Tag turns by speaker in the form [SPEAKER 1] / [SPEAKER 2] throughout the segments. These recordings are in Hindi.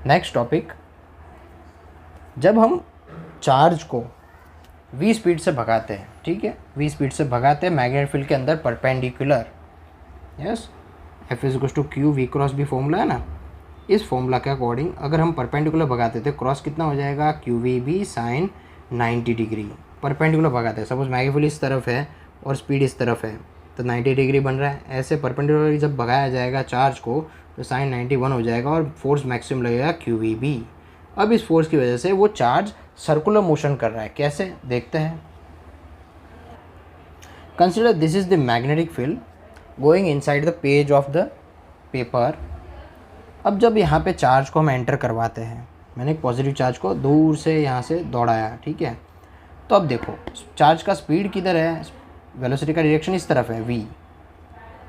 [SPEAKER 1] नेक्स्ट टॉपिक, जब हम चार्ज को v स्पीड से भगाते हैं, ठीक है, v स्पीड से भगाते हैं मैग्नेटिक फील्ड के अंदर perpendicular, yes, F is equal to Q we cross B formula है ना, इस फॉर्मूला के अकॉर्डिंग अगर हम परपेंडिकुलर भगाते थे क्रॉस कितना हो जाएगा, Q V B sine 90 degree. Perpendicular भगाते हैं, सपोज मैग्नेटिक फील्ड इस तरफ है और स्पीड इस तरफ है तो 90 डिग्री बन रहा है। ऐसे परपेंडिकुलर जब भगाया जाएगा चार्ज को तो साइन 91 हो जाएगा और फोर्स मैक्सिमम लगेगा क्यू वी बी। अब इस फोर्स की वजह से वो चार्ज सर्कुलर मोशन कर रहा है, कैसे देखते हैं। Consider this is the magnetic field going inside the page of the paper. अब जब यहाँ पे चार्ज को हम एंटर करवाते हैं, मैंने एक पॉजिटिव चार्ज को दूर से यहाँ से दौड़ाया, ठीक है, तो अब देखो चार्ज का स्पीड किधर है, वेलोसिटी का डायरेक्शन इस तरफ है v।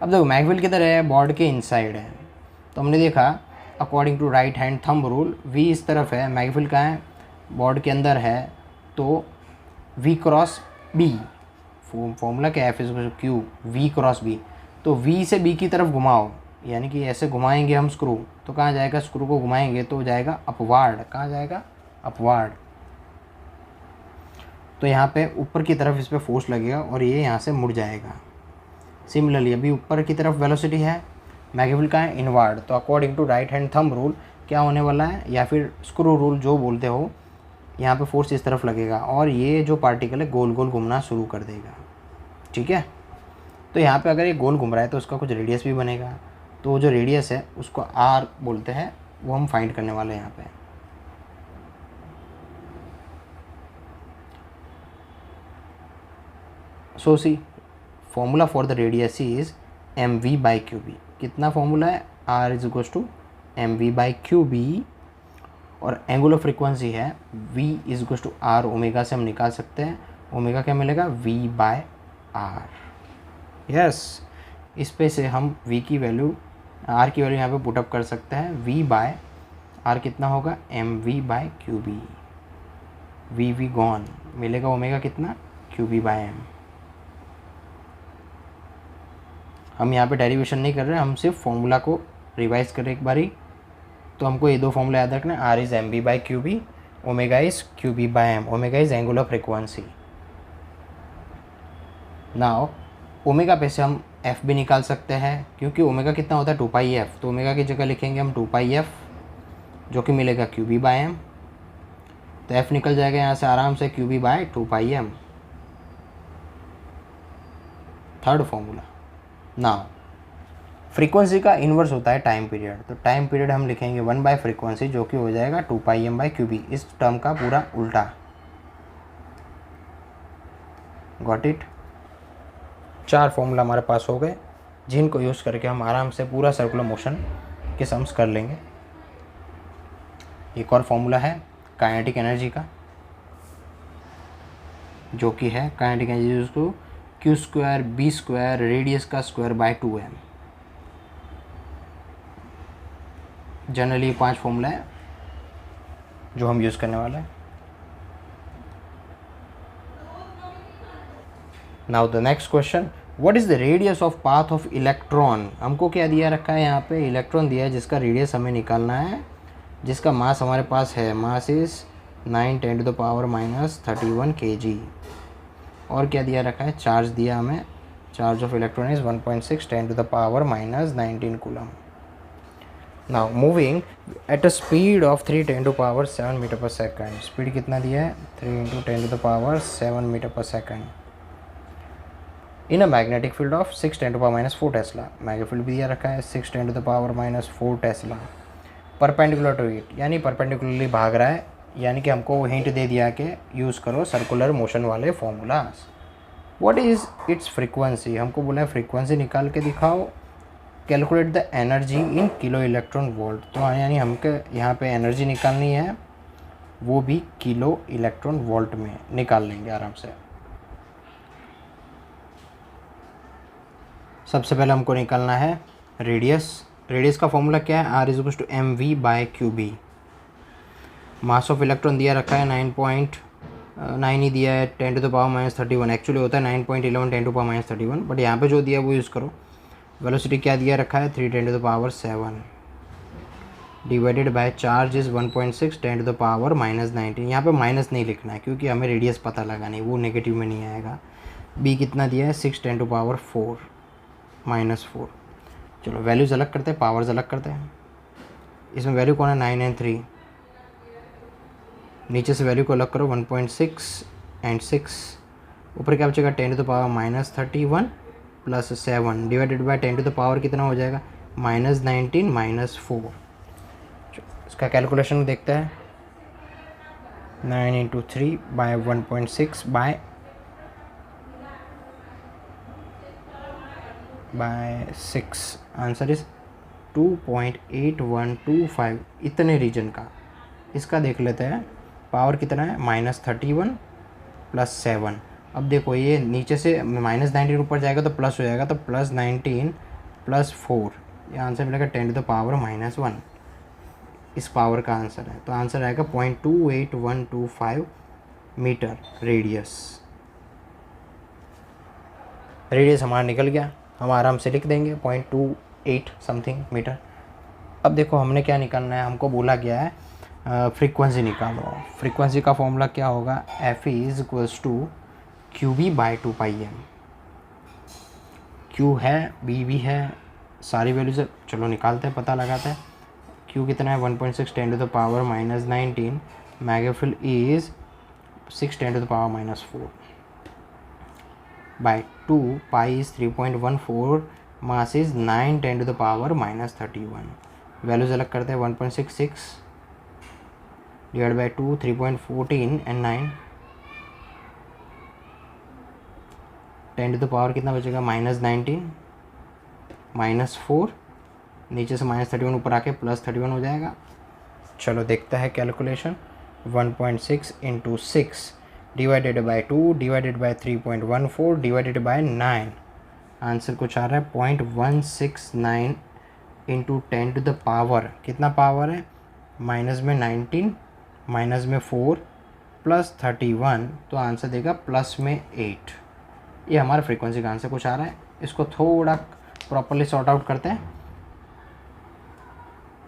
[SPEAKER 1] अब देखो मैग्नेटिक फील्ड किधर है, बॉर्ड के इनसाइड है, तो हमने देखा according to right hand thumb rule v इस तरफ है, मैग्नेटिक फील्ड कहाँ है, बॉर्ड के अंदर है, तो v क्रॉस b, फॉर्मूला क्या है, F Q v cross b, तो v से b की तरफ घुमाओ, यानी कि ऐसे घुमाएंगे हम स्क्रू तो कहाँ जाएगा, स्क्रू को घुमाएंगे तो जाएगा अपवार्ड, कहाँ जाएगा, अपवार्ड। तो यहाँ पे ऊपर की तरफ इस पर फोर्स लगेगा और ये यहाँ से मुड़ जाएगा। सिमिलरली अभी ऊपर की तरफ वेलोसिटी है, मैग्नेटिक फील्ड कहाँ है, इनवर्ड, तो according to right hand thumb rule क्या होने वाला है, या फिर स्क्रू रूल जो बोलते हो, यहाँ पे फोर्स इस तरफ लगेगा और ये जो पार्टिकल है गोल गोल घूमना शुरू कर देगा, ठीक है। तो यहाँ पे अगर ये गोल घूम रहा है तो उसका कुछ रेडियस भी बनेगा, तो जो रेडियस है उसको r बोलते हैं, वो हम फाइंड करने वाले हैं यहाँ पे। So C formula for the radius is M we by Q B. कितना फॉर्मूला है, r is equal to M we by Q B, और एंगुलर फ्रीक्वेंसी है v is equal to r, omega से हम निकाल सकते हैं, ओमेगा क्या मिलेगा, v बाय r, यस। इस पे से हम v की वैल्यू, r की वैल्यू यहाँ पे पुटअप कर सकते हैं, v बाय r कितना होगा, m v by q b, v v गॉन, मिलेगा ओमेगा कितना, क्यू बी बाय एम। हम यहाँ पे डेरिवेशन नहीं कर रहे हैं, हम सिर्फ फॉर्मूला को रिवाइज करें एक बारी, तो हमको ये दो फॉर्मूला याद रखना है, r is m v by Q b, omega is q B by m, omega is angular frequency. Now omega पे से हम एफ भी निकाल सकते हैं, क्योंकि ओमेगा कितना होता है 2 पाई एफ, तो ओमेगा की जगह लिखेंगे हम 2 पाई एफ, जो कि मिलेगा क्यू बी बाय एम, तो एफ निकल जाएगा यहाँ से आराम से, Q B by 2 pi M. Third formula, now frequency का इन्वर्स होता है टाइम पीरियड, तो टाइम पीरियड हम लिखेंगे 1 बाय फ्रीक्वेंसी, जो कि हो जाएगा 2 pi M by Q B, इस टर्म का पूरा उल्टा। Got it. 4 फॉर्मूला हमारे पास हो गए, जिनको यूज़ करके हम आराम से पूरा सर्कुलर मोशन के सम्स कर लेंगे। एक और फॉर्मूला है काइनेटिक एनर्जी का, जो कि है काइनेटिक एनर्जी उसको Q square B square radius का square by 2m। Generally 5 formula है जो हम यूज़ करने वाले हैं। Now the next question, what is the radius of path of electron. हमको क्या दिया रखा है, यहाँ पे इलेक्ट्रॉन दिया है जिसका रेडियस हमें निकालना है, जिसका मास हमारे पास है, मास इज़ 9 × 10⁻³ kg। और क्या दिया रखा है, चार्ज दिया हमें, charge of electron is 1.6 × 10⁻⁻19 coulomb. Now moving at a speed of 3 × 10⁻7 metre per second. Speed कितना दिया है, 3 × 10⁻7 metre per second. In a magnetic field of 6 × 10⁻⁴ tesla. Magnetic field भी दिया रखा है 6 × 10⁻⁴ टेस्ला। परपेंडिकुलर टू इट, यानी परपेंडिकुलरली भाग रहा है, यानी कि हमको वो हिंट दे दिया कि यूज़ करो सर्कुलर मोशन वाले formulas. What is it's frequency, हमको बोला है फ्रीक्वेंसी निकाल के दिखाओ, calculate the energy in kilo electron volt. तो यानी हमको यहाँ पे एनर्जी निकालनी है, वो भी किलो इलेक्ट्रॉन वोल्ट में निकाल लेंगे आराम से। सबसे पहले हमको निकालना है रेडियस। रेडियस का फॉर्मूला क्या है, r is equal to M v by q b. Mass of electron दिया रखा है 9.9 ही दिया है, 10⁻31। एक्चुअली होता है 9.11 10⁻31, बट यहाँ पे जो दिया वो यूज़ करो। वेलोसिटी क्या दिया रखा है, 3 × 10⁻7। Divided by charge is 1.6 10 to the power -19। यहाँ पे माइनस नहीं लिखना है क्योंकि हमें रेडियस पता लगानी है, वो नेगेटिव में नहीं आएगा। बी कितना दिया है 6 10 टू पावर 4 -4। चलो वैल्यूज़ अलग करते हैं, पावर्स अलग करते हैं। इसमें वैल्यू कौन है 9 एंड 3, नीचे से वैल्यू को अलग करो 1.6 एंड 6, ऊपर क्या बचेगा 10 to the power -31 plus 7 divided by 10 to the power कितना हो जाएगा -19 -4। इसका कैलकुलेशन देखते हैं 9 into 3 by 1.6 by 6, answer is 2.8125। इतने रीजन का इसका देख लेते हैं, पावर कितना है -31 प्लस 7। अब देखो ये नीचे से -19 ऊपर जाएगा तो प्लस हो जाएगा, तो +19 प्लस 4, ये आंसर मिलेगा 10 टू द पावर -1। इस पावर का आंसर है, तो आंसर आएगा 0.28125 मीटर रेडियस। रेडियस हमारा निकल गया, हम आराम से लिख देंगे 0.28 समथिंग मीटर। अब देखो हमने क्या निकालना है, हमको बोला गया है फ्रीक्वेंसी निकालो। फ्रीक्वेंसी का फॉर्मूला क्या होगा, F is equals to QB/2πm। Q है, B भी है, सारी वैल्यूज चलो निकालते हैं, पता लगाते हैं। Q कितना है 1.6 10 to the power -19, magnetic field is 6 10 to the power -4 by 2, pi is 3.14, mass is 9 10 to the power -31। Values अलग करते हैं 1.66 divide by 2 3.14 and 9 10 to the power कितना बचेगा -19 -4, नीचे से -31 ऊपर आके +31 हो जाएगा। चलो देखते हैं calculation 1.6 into 6 divided by 2 divided by 3.14 divided by 9, answer कुछ आ रहा है 0.169 इंटू 10 टू द पावर, कितना पावर है माइनस में 19 माइनस में 4 प्लस 31, तो आंसर देगा प्लस में 8। ये हमारा फ्रीक्वेंसी का आंसर कुछ आ रहा है। इसको थोड़ा प्रॉपरली सॉर्ट आउट करते हैं।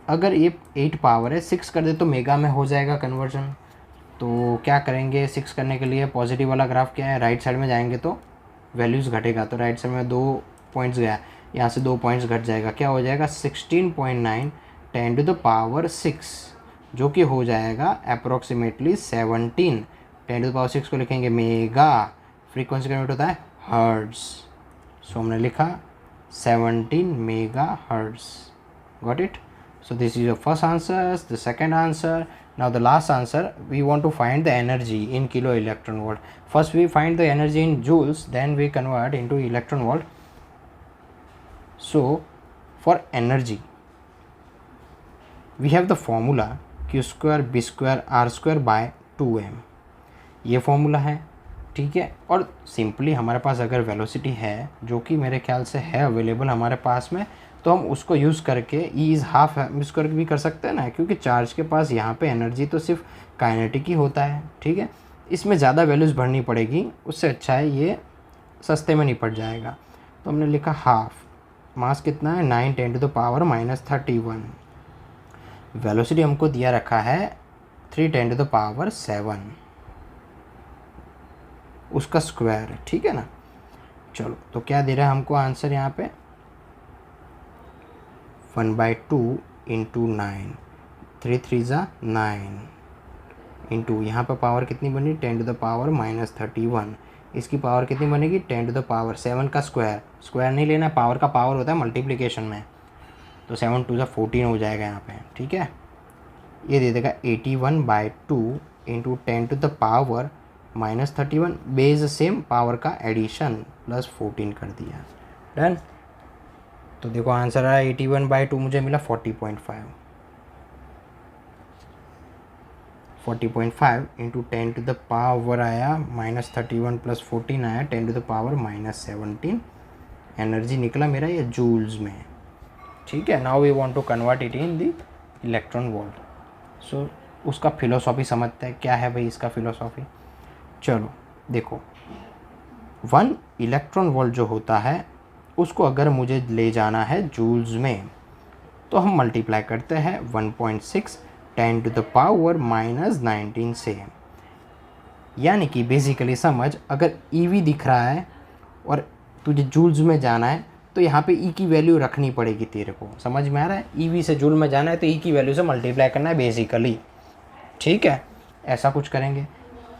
[SPEAKER 1] अगर ये 8 पावर है, 6 कर दे तो मेगा में हो जाएगा कन्वर्जन। तो क्या करेंगे 6 करने के लिए, पॉजिटिव वाला ग्राफ क्या है, राइट साइड में जाएंगे तो वैल्यूज़ घटेगा, तो राइट साइड में 2 पॉइंट्स गया, यहाँ से 2 पॉइंट्स घट जाएगा, क्या हो जाएगा 16.9 10 टू द पावर 6, जो कि हो जाएगा अप्रोक्सीमेटली 17। 10 टू द पावर 6 को लिखेंगे मेगा, फ्रीक्वेंसी का यूनिट होता है हर्ट्ज, सो हमने लिखा 17 mega hertz. Got it? So this is your first answer. The second answer, now the last answer, we want to find the energy in kilo electron volt. First we find the energy in joules, then we convert into electron volt. So for energy we have the formula q square b square r square by 2m, ये फॉर्मूला है, ठीक है। और सिंपली हमारे पास अगर वेलोसिटी है, जो कि मेरे ख्याल से है अवेलेबल हमारे पास में, तो हम उसको यूज़ करके ई इज़ हाफ यूज़ करके भी कर सकते हैं ना, क्योंकि चार्ज के पास यहाँ पे एनर्जी तो सिर्फ काइनेटिक ही होता है, ठीक है। इसमें ज़्यादा वैल्यूज़ भरनी पड़ेगी, उससे अच्छा है ये सस्ते में निपट जाएगा। तो हमने लिखा हाफ, मास कितना है 9 10 टू द पावर -31, वेलोसिटी हमको दिया रखा है 3 10 टू द पावर 7, उसका स्क्वायर, ठीक है ना। चलो तो क्या दे रहा है हमको आंसर यहाँ पे 1/2 इंटू 9, 3 3 9 इंटू यहाँ पर पावर कितनी बनी 10 टू द पावर -31, इसकी पावर कितनी बनेगी 10 टू द पावर 7 का स्क्वायर, स्क्वायर नहीं लेना, पावर का पावर होता है मल्टीप्लिकेशन में, तो 7 2 14 हो जाएगा यहाँ पे, ठीक है। ये दे देगा 81/2 into 10 to the power -31, base same power का एडिशन प्लस 14 कर दिया, डन। तो देखो आंसर आया 81/2, मुझे मिला 40.5, 40.5 इंटू 10 टू द पावर आया -31 प्लस 14 आया 10 टू द पावर -17, एनर्जी निकला मेरा ये जूल्स में, ठीक है। Now we want to convert it in the electron volt. So उसका फिलोसॉफी समझते हैं, क्या है भाई इसका फिलोसॉफी। चलो देखो 1 इलेक्ट्रॉन वोल्ट जो होता है, उसको अगर मुझे ले जाना है जूल्स में, तो हम मल्टीप्लाई करते हैं 1.6 10⁻⁻19 से। यानी कि बेसिकली समझ, अगर ईवी दिख रहा है और तुझे जूल्स में जाना है तो यहाँ पे ई की वैल्यू रखनी पड़ेगी तेरे को। समझ में आ रहा है? ईवी से जूल में जाना है तो ई की वैल्यू से मल्टीप्लाई करना है बेसिकली। ठीक है, ऐसा कुछ करेंगे।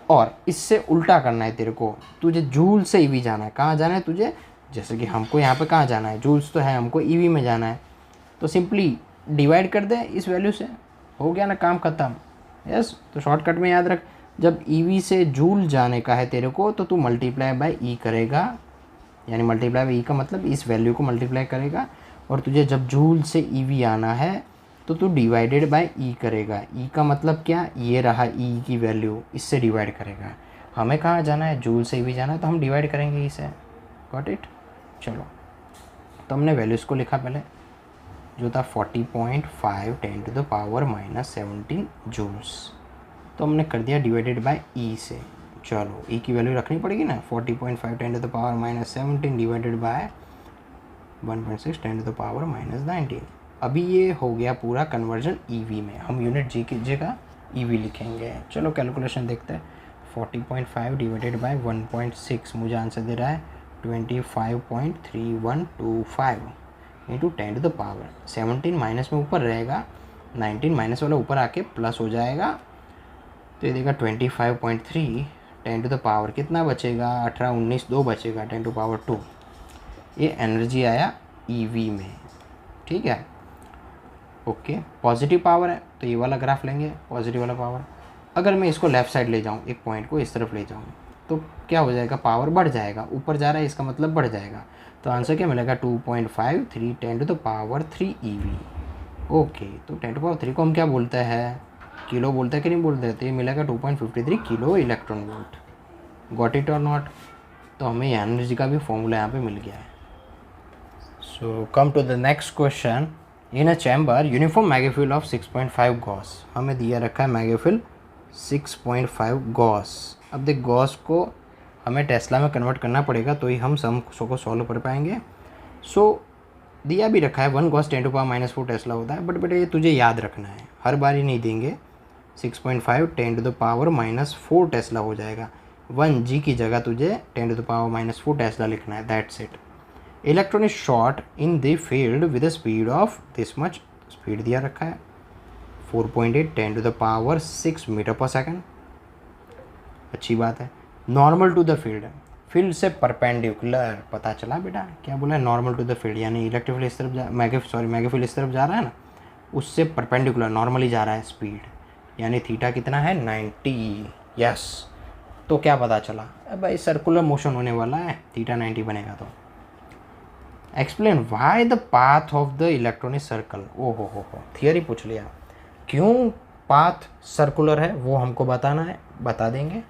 [SPEAKER 1] और इससे उल्टा करना है तेरे को, तुझे जूल से ईवी जाना है। कहाँ जाना है तुझे? जैसे कि हमको यहाँ पे कहाँ जाना है, जूल्स तो है, हमको ईवी में जाना है, तो सिंपली डिवाइड कर दे इस वैल्यू से, हो गया ना, काम ख़त्म। यस, तो शॉर्टकट में याद रख, जब ईवी से जूल जाने का है तेरे को तो तू मल्टीप्लाई बाय ई करेगा, यानी मल्टीप्लाई बाय ई का मतलब इस वैल्यू को मल्टीप्लाई करेगा। और तुझे जब जूल से ईवी आना है तो तू डिवाइडेड बाय ई करेगा। ई का मतलब क्या, ये रहा ई की वैल्यू, इससे डिवाइड करेगा। हमें कहाँ जाना है, जूल से ईवी जाना है, तो हम डिवाइड करेंगे इसे। Got it? चलो, तो हमने वैल्यूज़ को लिखा पहले, जो था 40.5 10⁻⁻17 जूल्स। तो हमने कर दिया डिवाइडेड बाय ई से। चलो, ई की वैल्यू रखनी पड़ेगी ना, 40.5 10⁻⁻17 डिवाइडेड बाय 1.6 10⁻⁻19। अभी ये हो गया पूरा कन्वर्जन ईवी में। हम यूनिट जी की जगह ईवी लिखेंगे। चलो कैलकुलेशन देखते हैं। 40.5 डिवाइडेड बाय 1.6 मुझे आंसर दे रहा है 25.3125 इंटू 10⁻17। माइनस में ऊपर रहेगा, 19 माइनस वाला ऊपर आके प्लस हो जाएगा, तो ये देगा 25.3 10 कितना बचेगा, 18 19 2 बचेगा, 10⁻²। ये एनर्जी आया ईवी में। ठीक है, ओके। पॉजिटिव पावर है तो ये वाला ग्राफ लेंगे, पॉजिटिव वाला पावर। अगर मैं इसको लेफ़्ट साइड ले जाऊँ, एक पॉइंट को इस तरफ ले जाऊँ, तो क्या हो जाएगा, पावर बढ़ जाएगा, ऊपर जा रहा है इसका मतलब बढ़ जाएगा। तो आंसर क्या मिलेगा, 2.53 10⁻³ ईवी। ओके, तो 10⁻³ को हम क्या बोलते हैं, किलो बोलते हैं कि नहीं बोलते? तो ये मिलेगा 2.53 kilo electron volt. Got it और नॉट? तो हमें एनर्जी का भी फॉर्मूला यहाँ पे मिल गया है। So come to the next question. In a chamber uniform magnetic field of 6.5 gauss. हमें दिया रखा है मैग्नीफिल 6.5 गॉस। अब देख, गॉस को हमें टेस्ला में कन्वर्ट करना पड़ेगा तो ही हम सम को सॉल्व कर पाएंगे। सो दिया भी रखा है 1 गॉस 10⁻⁻4 टेस्ला होता है, बट ये तुझे याद रखना है, हर बार ही नहीं देंगे। 6.5 10⁻⁴ टेस्ला हो जाएगा। 1 जी की जगह तुझे 10⁻⁴ टेस्ला लिखना है, that's it. Electron is short in the field with the speed of this much. Speed दिया रखा है 4.8 10⁻6 मीटर पर सेकेंड। अच्छी बात है। Normal to the field, field से परपेंडिकुलर, पता चला बेटा क्या बोला है, नॉर्मल टू द फील्ड, यानी इलेक्ट्रिक फील्ड इस तरफ मैग्नीफिल इस तरफ जा रहा है ना, उससे परपेंडिकुलर नॉर्मली जा रहा है स्पीड, यानी थीटा कितना है, 90। यस, तो क्या पता चला, अब भाई सर्कुलर मोशन होने वाला है, थीटा 90 बनेगा। तो explain why the path of the electron is circle. ओहो हो, थियरी पूछ लिया, क्यों पाथ सर्कुलर है वो हमको बताना है, बता देंगे।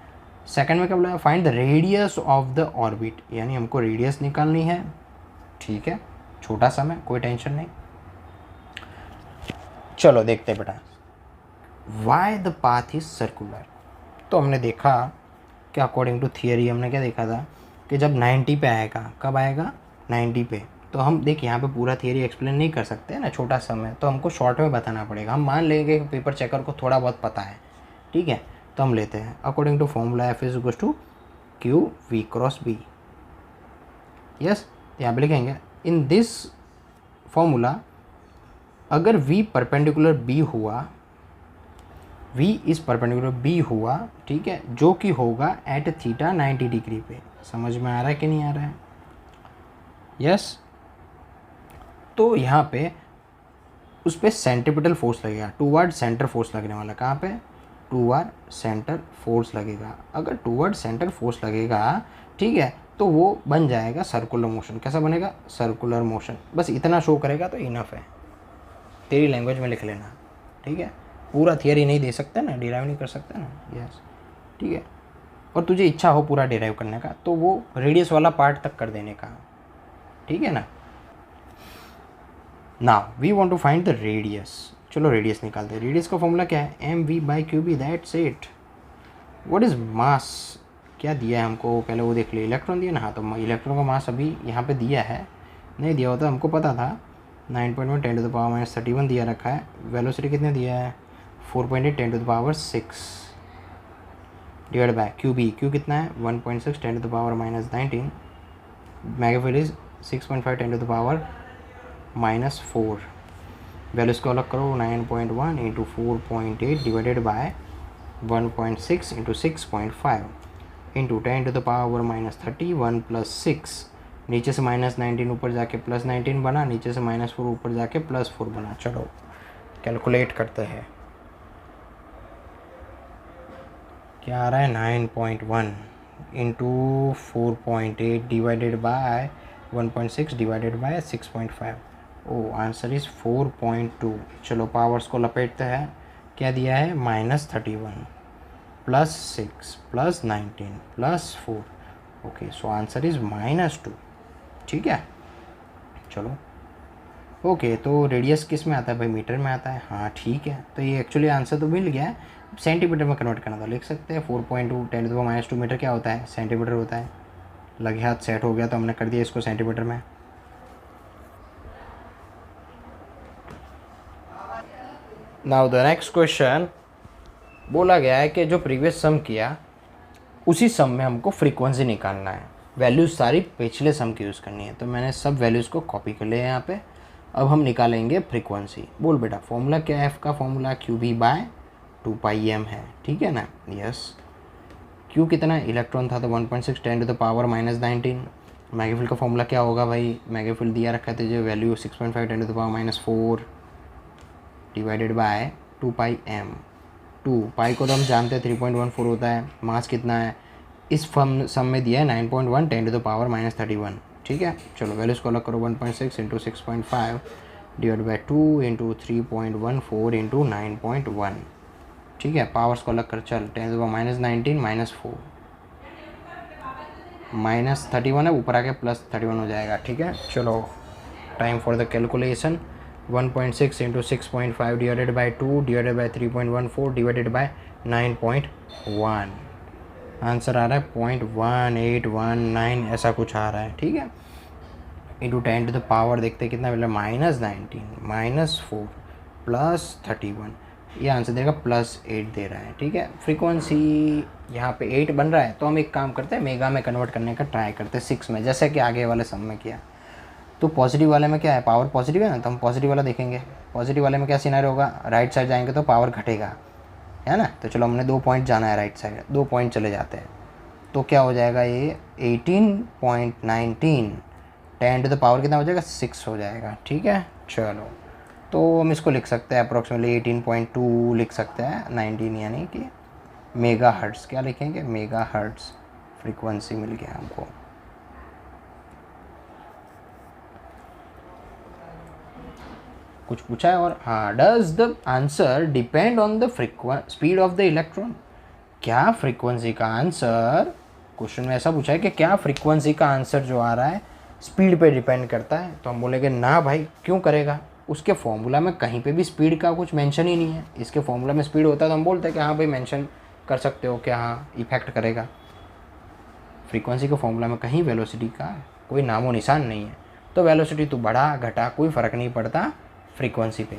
[SPEAKER 1] सेकंड में क्या बोला, find the radius of the orbit, यानी हमको रेडियस निकालनी है। ठीक है, छोटा सा में, कोई टेंशन नहीं। चलो देखते हैं बेटा, why the path is circular. तो हमने देखा कि अकॉर्डिंग टू थियरी हमने क्या देखा था कि जब 90 पे आएगा, कब आएगा, 90 पे, तो हम देखिए यहाँ पे पूरा थियरी एक्सप्लेन नहीं कर सकते ना, छोटा सा में, तो हमको शॉर्ट में बताना पड़ेगा। हम मान लेंगे कि पेपर चेकर को थोड़ा बहुत पता है, ठीक है, तो हम लेते हैं according to formula F is equals to Q we cross b. Yes, यहाँ पे लिखेंगे इन दिस फॉर्मूला, अगर V परपेंडिकुलर B हुआ, V इज परपेंडिकुलर B हुआ, ठीक है, जो कि होगा एट थीटा 90 डिग्री पे। समझ में आ रहा है कि नहीं आ रहा है? यस, तो यहाँ पे उस पर सेंट्रीपिटल फोर्स लगेगा, टूवर्ड सेंटर फोर्स लगने वाला। कहाँ पे, टूवर्ड सेंटर फोर्स लगेगा। अगर टूवर्ड सेंटर फोर्स लगेगा, ठीक है, तो वो बन जाएगा सर्कुलर मोशन। कैसा बनेगा, सर्कुलर मोशन। बस इतना शो करेगा तो इनफ है, तेरी लैंग्वेज में लिख लेना, ठीक है। पूरा थियरी नहीं दे सकते ना, डिराइव नहीं कर सकते ना। यस, ठीक है, और तुझे इच्छा हो पूरा डिराइव करने का तो वो रेडियस वाला पार्ट तक कर देने का, ठीक है ना। Now we want to find the radius. चलो रेडियस निकालते हैं। रेडियस का फॉर्मूला क्या है, mv/qb, that's it. What is mass, क्या दिया है हमको, पहले वो देख लिया, इलेक्ट्रॉन दिया ना। हाँ, तो इलेक्ट्रॉन का मास अभी यहाँ पे दिया है, नहीं दिया होता हमको पता था, 9.1 10⁻31 दिया रखा है। वेलोसिटी कितने दिया है? 4.8 10⁻6 divide by q b, q कितना है? 1.6 10⁻19 मेगाफिल इज 6.5 10⁻⁻4। वैल्यूज को अलग करो, 9.1 into 4.8 divided by 1.6 into 6.5 into 10⁻31 plus 6, नीचे से -19 ऊपर जाके +19 बना, नीचे से -4 ऊपर जाके +4 बना। चलो कैलकुलेट करते हैं, क्या आ रहा है? 9.1 into 4.8 divided by 1.6 divided by 6.5। ओ आंसर इज़ 4.2। चलो पावर्स को लपेटते हैं, क्या दिया है? -31 plus 6 plus 19 plus 4। Okay, so answer is -2। ठीक है, चलो ओके। तो रेडियस किस में आता है भाई? मीटर में आता है। हाँ ठीक है, तो ये एक्चुअली आंसर तो मिल गया है। सेंटीमीटर में कन्वर्ट करना था, लिख सकते हैं 4.2 10⁻⁻2 मीटर क्या होता है? सेंटीमीटर होता है। लगे हाथ सेट हो गया, तो हमने कर दिया इसको सेंटीमीटर में। नाउ द नेक्स्ट क्वेश्चन, बोला गया है कि जो प्रीवियस सम किया उसी सम में हमको फ्रीक्वेंसी निकालना है। वैल्यूज़ सारी पिछले सम की यूज़ करनी है, तो मैंने सब वैल्यूज़ को कॉपी कर लिया है यहाँ पे। अब हम निकालेंगे फ्रीक्वेंसी। बोल बेटा, फॉर्मूला क्या है? एफ़ का formula Q B bye 2πm है, ठीक है ना? यस। क्यू कितना इलेक्ट्रॉन था? तो 1.6 10⁻⁻19। मैग्नीफिल्ड का फॉर्मूला क्या होगा भाई? मैग्नीफिल्ड दिया रखा था जो वैल्यू 6.5 10⁻⁻4 डिवाइडेड बाय 2πm। 2 पाई को तो हम जानते हैं 3.14 होता है। मास कितना है? इस सम में दिया है 9.1 10⁻⁻31। ठीक है, चलो वैल्यूज़ को अलग करो। 1.6 into 6.5 divide by 2 into 3.14 into 9.1। ठीक है, पावर्स को अलग कर, चल 10⁻⁻19 -4 -31 है, ऊपर आके +31 हो जाएगा। ठीक है, चलो time for the calculation. 1.6 into 6.5 divided by 2 divided by 3.14 divided by 9.1। Answer आ रहा है 0.1819 ऐसा कुछ आ रहा है। ठीक है, इंटू 10 टू द पावर देखते कितना मिला? -19 -4 +31। ये आंसर देगा +8 दे रहा है। ठीक है, फ्रीक्वेंसी यहाँ पे 8 बन रहा है, तो हम एक काम करते हैं, मेगा में कन्वर्ट करने का ट्राई करते हैं 6 में, जैसे कि आगे वाले सम में किया। तो पॉजिटिव वाले में क्या है? पावर पॉजिटिव है ना, तो हम पॉजिटिव वाला देखेंगे। पॉजिटिव वाले में क्या सिनेरियो होगा? राइट साइड जाएंगे तो पावर घटेगा, है ना? तो चलो हमने 2 पॉइंट जाना है राइट साइड, 2 पॉइंट चले जाते हैं, तो क्या हो जाएगा? ये 18.19 10 टू द पावर कितना हो जाएगा? 6 हो जाएगा। ठीक है, चलो तो हम इसको लिख सकते हैं अप्रॉक्सीमेटली 18.2 लिख सकते हैं 19, यानी कि मेगा हर्ट्स। क्या लिखेंगे? मेगा हर्ट्स फ्रीक्वेंसी मिल गया हमको। कुछ पूछा है और? हाँ, does the answer depend on the speed of the electron? क्या फ्रीक्वेंसी का आंसर, क्वेश्चन में ऐसा पूछा है कि क्या फ्रीक्वेंसी का आंसर जो आ रहा है स्पीड पे डिपेंड करता है? तो हम बोलेंगे ना भाई, क्यों करेगा? उसके फॉर्मूला में कहीं पे भी स्पीड का कुछ मेंशन ही नहीं है। इसके फॉर्मूला में स्पीड होता है तो हम बोलते हैं कि हाँ भाई मेंशन कर सकते हो कि हाँ इफेक्ट करेगा। फ्रीक्वेंसी के फॉर्मूला में कहीं वेलोसिटी का कोई नामो निशान नहीं है, तो वेलोसिटी तो बढ़ा घटा कोई फ़र्क नहीं पड़ता फ्रीक्वेंसी पे।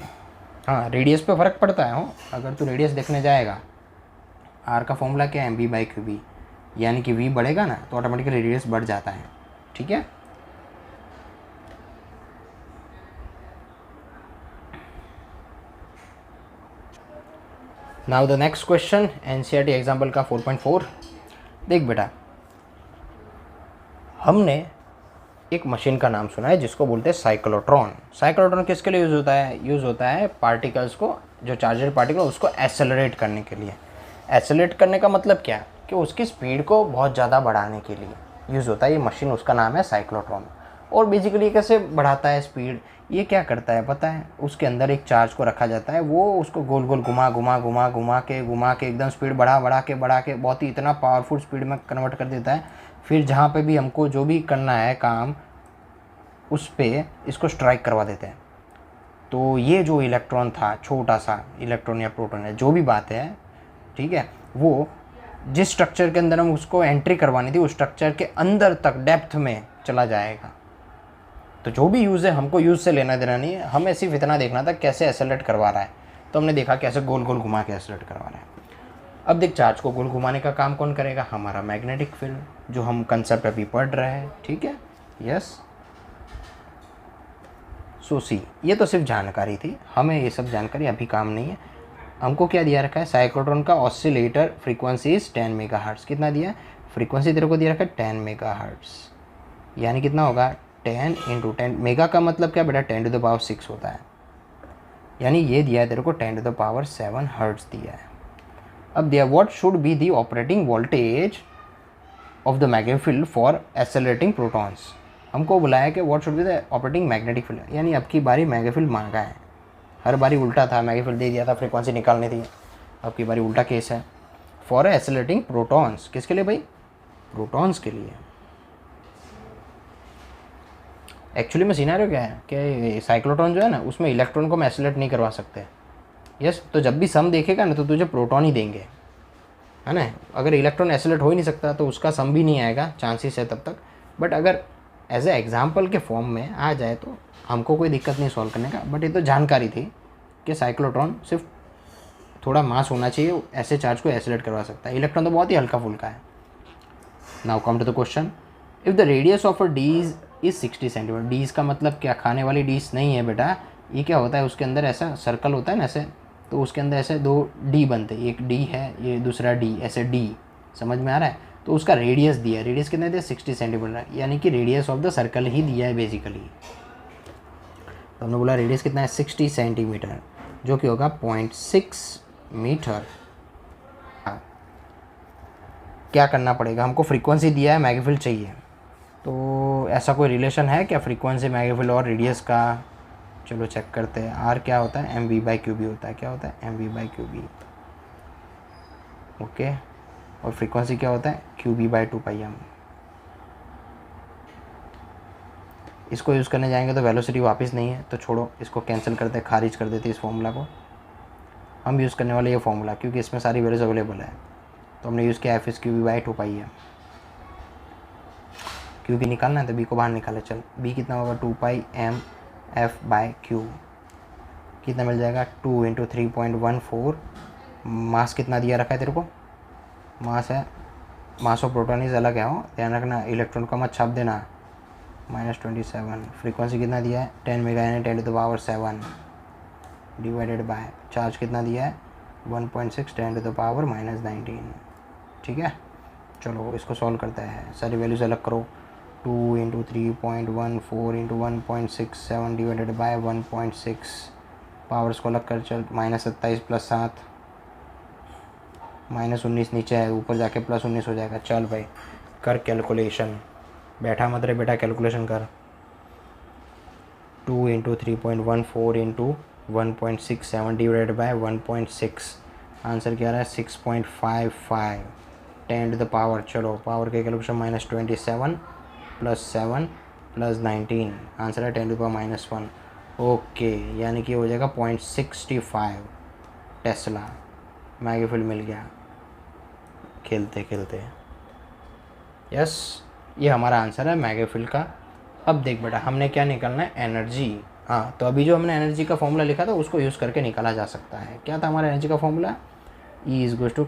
[SPEAKER 1] हाँ, रेडियस पे फ़र्क पड़ता है। हो, अगर तू रेडियस देखने जाएगा, आर का फॉर्मूला क्या है? v/qb, यानी कि v बढ़ेगा ना तो ऑटोमेटिकली रेडियस बढ़ जाता है। ठीक है, now the next question, NCERT example का 4.4। देख बेटा, हमने एक मशीन का नाम सुना है जिसको बोलते हैं साइक्लोट्रॉन। साइक्लोट्रॉन किसके लिए यूज़ होता है? यूज़ होता है पार्टिकल्स को, जो चार्जर पार्टिकल उसको एक्सेलरेट करने के लिए। एक्सेलरेट करने का मतलब क्या? कि उसकी स्पीड को बहुत ज़्यादा बढ़ाने के लिए यूज़ होता है ये मशीन, उसका नाम है साइक्लोट्रॉन। और बेसिकली कैसे बढ़ाता है स्पीड? ये क्या करता है पता है? उसके अंदर एक चार्ज को रखा जाता है, वो उसको गोल गोल घुमा के एकदम स्पीड बढ़ा के बहुत ही इतना पावरफुल स्पीड में कन्वर्ट कर देता है। फिर जहाँ पे भी हमको जो भी करना है काम, उस पे इसको स्ट्राइक करवा देते हैं। तो ये जो इलेक्ट्रॉन था, छोटा सा इलेक्ट्रॉन या प्रोटॉन है, जो भी बात है, ठीक है, वो जिस स्ट्रक्चर के अंदर हम उसको एंट्री करवानी थी उस स्ट्रक्चर के अंदर तक डेप्थ में चला जाएगा। तो जो भी यूज़ है हमको यूज़ से लेना देना नहीं है, हमें सिर्फ इतना देखना था कैसे एक्सेलरेट करवा रहा है। तो हमने देखा कैसे गोल गोल घुमा के एक्सेलरेट करवा रहा है। अब देख, चार्ज को गोल घुमाने का काम कौन करेगा? हमारा मैग्नेटिक फील्ड, जो हम कंसेप्ट अभी पढ़ रहे हैं, ठीक है। यस, सो सी, ये तो सिर्फ जानकारी थी, हमें ये सब जानकारी अभी काम नहीं है। हमको क्या दिया रखा है? साइक्लोट्रॉन का ऑसिलेटर फ्रीक्वेंसी इज 10 मेगाहर्ट्ज़। कितना दिया है? फ्रीक्वेंसी तेरे को दिया रखा है 10 मेगाहर्ट्ज़, यानी कितना होगा? 10 इंटू 10। मेगा का मतलब क्या बेटा? 10 टू द पावर 6 होता है, यानी ये दिया है तेरे को 10 टू द पावर 7 हर्ट्ज़ दिया है। अब दिया what should be the operating voltage of the magnetic field for accelerating protons. हमको बुलाया कि what should be the operating magnetic field, यानी अब की बारी मैग्नेटिक फील्ड मांगा है। हर बारी उल्टा था, मैग्नेटिक फील्ड दे दिया था, फ्रीक्वेंसी निकालनी थी। अब की बारी उल्टा केस है। फॉर एक्सेलरेटिंग प्रोटॉन्स, किसके लिए भाई? प्रोटॉन्स के लिए। एक्चुअली में सिनेरियो क्या है कि साइक्लोट्रॉन जो है ना, उसमें इलेक्ट्रॉन को हम एक्सेलरेट नहीं करवा सकते। यस, तो जब भी सम देखेगा ना तो तुझे प्रोटॉन ही देंगे, है ना। अगर इलेक्ट्रॉन एक्सेलरेट हो ही नहीं सकता तो उसका सम भी नहीं आएगा, चांसेस है तब तक। बट अगर एज ए एग्जाम्पल के फॉर्म में आ जाए तो हमको कोई दिक्कत नहीं सॉल्व करने का। बट ये तो जानकारी थी कि साइक्लोट्रॉन सिर्फ थोड़ा मास होना चाहिए, ऐसे चार्ज को एक्सेलरेट करवा सकता है। इलेक्ट्रॉन तो बहुत ही हल्का फुल्का है। Now come to the question, if the radius of a dees is 60 centimetre. Dees का मतलब क्या? खाने वाली डीज नहीं है बेटा, ये क्या होता है, उसके अंदर ऐसा सर्कल होता है ना ऐसे, तो उसके अंदर ऐसे 2 डी बनते हैं, एक डी है, ये दूसरा डी, ऐसे डी, समझ में आ रहा है। तो उसका रेडियस दिया है, रेडियस कितना दिया? 60 सेंटीमीटर, यानी कि रेडियस ऑफ द सर्कल ही दिया है बेसिकली। तो हमने बोला रेडियस कितना है? 60 सेंटीमीटर, जो कि होगा 0.6 मीटर। क्या करना पड़ेगा हमको? फ्रीक्वेंसी दिया है, मैग्नेटिक फील्ड चाहिए, तो ऐसा कोई रिलेशन है क्या फ्रीक्वेंसी, मैग्नेटिक फील्ड और रेडियस का? चलो चेक करते हैं। आर क्या होता है? M we by Q b होता है। क्या होता है? M we by Q b. Okay, और फ्रीक्वेंसी क्या होता है? Q b by 2πm। इसको यूज़ करने जाएंगे तो वेलोसिटी वापस नहीं है, तो छोड़ो, इसको कैंसिल करते, खारिज कर देते इस फॉर्मूला को। हम यूज़ करने वाले ये फॉर्मूला, क्योंकि इसमें सारी वैल्यूज अवेलेबल है, तो हमने यूज़ किया एफ इस Q b by 2πm। Q की निकालना है तो बी को बाहर निकाले। चल, बी कितना होगा? 2πm F by Q. कितना मिल जाएगा? 2 इंटू 3.14। मास कितना दिया रखा है तेरे को? मास है, मास ऑफ प्रोटॉन इज अलग है, हो ध्यान रखना, इलेक्ट्रॉन का मत छाप देना। -27। फ्रीक्वेंसी कितना दिया है? 10 मेगा, यानी 10 to the power 7 divided by charge कितना दिया है? 1.6 10 टू द पावर -19। ठीक है, चलो इसको सॉल्व करते हैं। सारी वैल्यूज अलग करो। 2 into 3.14 into 1.67 divided by 1.6, powers को अलग कर चल। -27 + 7, -19 नीचे है, ऊपर जाके +19 हो जाएगा। चल भाई कर कैलकुलेशन, बैठा मत रहे बेटा, कैलकुलेशन कर। 2 into 3.14 into 1.67 divided by 1.6, answer क्या आ रहा है? 6.55 10 टू द पावर। चलो पावर के कैलकुलेशन -27 + 7 + 19, आंसर है 10 टू द पावर -1। ओके, यानी कि हो जाएगा 0.65 टेस्ला। मैग्नेटिक फील्ड मिल गया खेलते खेलते। यस, ये हमारा आंसर है मैग्नेटिक फील्ड का। अब देख बेटा, हमने क्या निकालना है? एनर्जी। हाँ, तो अभी जो हमने एनर्जी का फॉर्मूला लिखा था उसको यूज़ करके निकाला जा सकता है। क्या था हमारा एनर्जी का formula? E=q²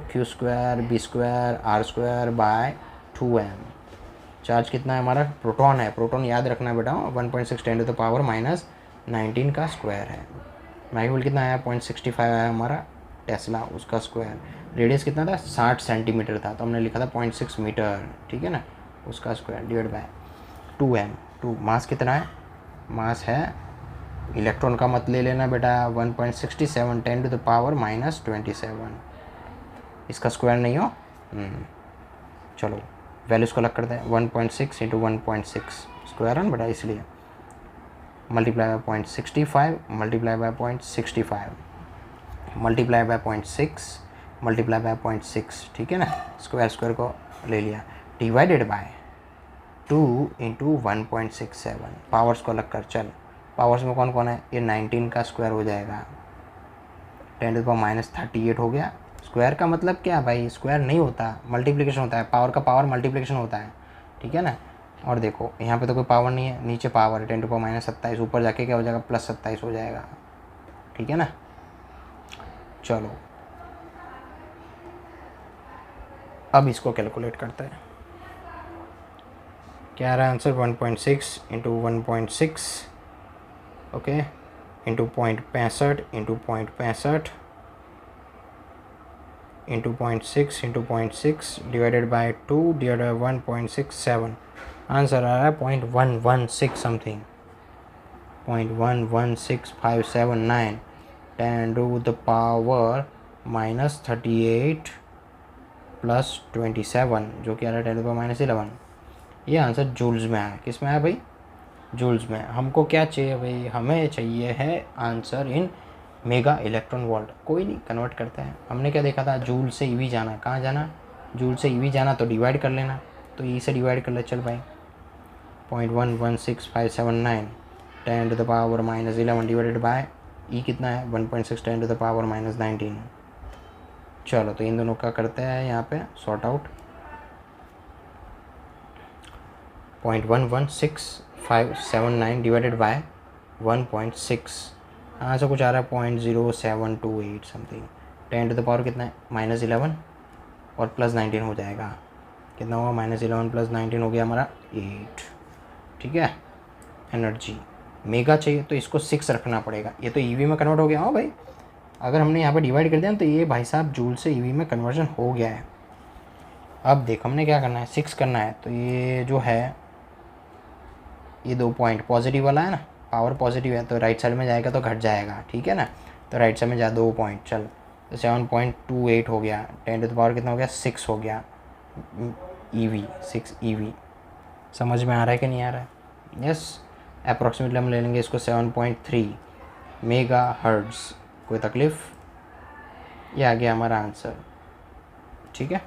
[SPEAKER 1] b² r² bye 2m। Charge कितना है हमारा? प्रोटॉन है, प्रोटॉन याद रखना बेटा, 1.6 10 टू द पावर -19 का स्क्वायर है। मैग्नेटिक फील्ड कितना आया? 0.65 आया हमारा टेस्ला, उसका स्क्वायर। रेडियस कितना था? 60 सेंटीमीटर था, तो हमने लिखा था 0.6 मीटर, ठीक है ना, उसका स्क्वायर डिवाइड बाय 2m। 2 मास कितना है? मास है, इलेक्ट्रॉन का मत ले लेना बेटा, 1.67 10 टू द पावर -27, इसका स्क्वायर नहीं हो। चलो वैल्यूज़ को अलग करते हैं। 1.6 इंटू 1.6 स्क्वायर है बेटा, इसलिए multiply by 0.65 multiply by 0.65 multiply by 0.6 multiply by 0.6, ठीक है ना, स्क्वायर स्क्वायर को ले लिया, डिवाइडेड बाय 2 इंटू 1.67। पावर्स को अलग कर चल, पावर्स में कौन कौन है? ये 19 का स्क्वायर हो जाएगा, 10 टू द पावर -38 हो गया। स्क्वायर का मतलब क्या भाई? स्क्वायर नहीं होता, मल्टीप्लिकेशन होता है, पावर का पावर मल्टीप्लिकेशन होता है, ठीक है ना। और देखो यहाँ पे तो कोई पावर नहीं है, नीचे पावर है 10⁻27, ऊपर जाके क्या हो जाएगा +27 हो जाएगा, ठीक है ना। चलो अब इसको कैलकुलेट करते हैं। क्या आ रहा है answer 1.6 into 1.6 okay into 0.65 into 0.65 into 0.6 into 0.6 divided by 2 divided by 1.67। Answer आ रहा है 0.116 something, 0.116579 10 to the power -38 plus 27 जो कि आ रहा है 10 टू द पावर -11। ये आंसर जूल्स में आया। किस में आया भाई? जूल्स में। हमको क्या चाहिए भाई? हमें चाहिए है answer in mega electron volt. कोई नहीं, कन्वर्ट करते हैं। हमने क्या देखा था? जूल से ईवी जाना। कहाँ जाना? जूल से ईवी जाना तो डिवाइड कर लेना, तो ई से डिवाइड कर ले। चल भाई 0.116579 10 to the power -11 divided by E कितना है 1.6 10 टू द पावर -19। चलो तो इन दोनों का करते हैं यहाँ पे सॉर्ट आउट। 0.11659 डिवाइडेड बाय 1.6, यहाँ से कुछ आ रहा है 0.0728 समथिंग। 10 टू द पावर कितना है -11 और +19 हो जाएगा। कितना हुआ? -11 + 19 हो गया हमारा 8, ठीक है। एनर्जी मेगा चाहिए तो इसको 6 रखना पड़ेगा। ये तो ईवी में कन्वर्ट हो गया। हाँ भाई, अगर हमने यहाँ पे डिवाइड कर दिया तो ये भाई साहब जूल से ईवी में कन्वर्जन हो गया है। अब देख हमने क्या करना है, 6 करना है। तो ये जो है ये 2 पॉइंट पॉजिटिव वाला है ना, पावर पॉजिटिव है तो राइट साइड में जाएगा तो घट जाएगा, ठीक है ना। तो राइट साइड में जा 2 पॉइंट, चल तो 7.28 हो गया। 10 टू द पावर कितना हो गया? 6 हो गया। ईवी 6 ईवी समझ में आ रहा है कि नहीं आ रहा है? यस। अप्रॉक्सीमेटली हम ले लेंगे इसको 7.3 मेगा हर्ट्ज़। कोई तकलीफ़? ये आ गया हमारा आंसर, ठीक है।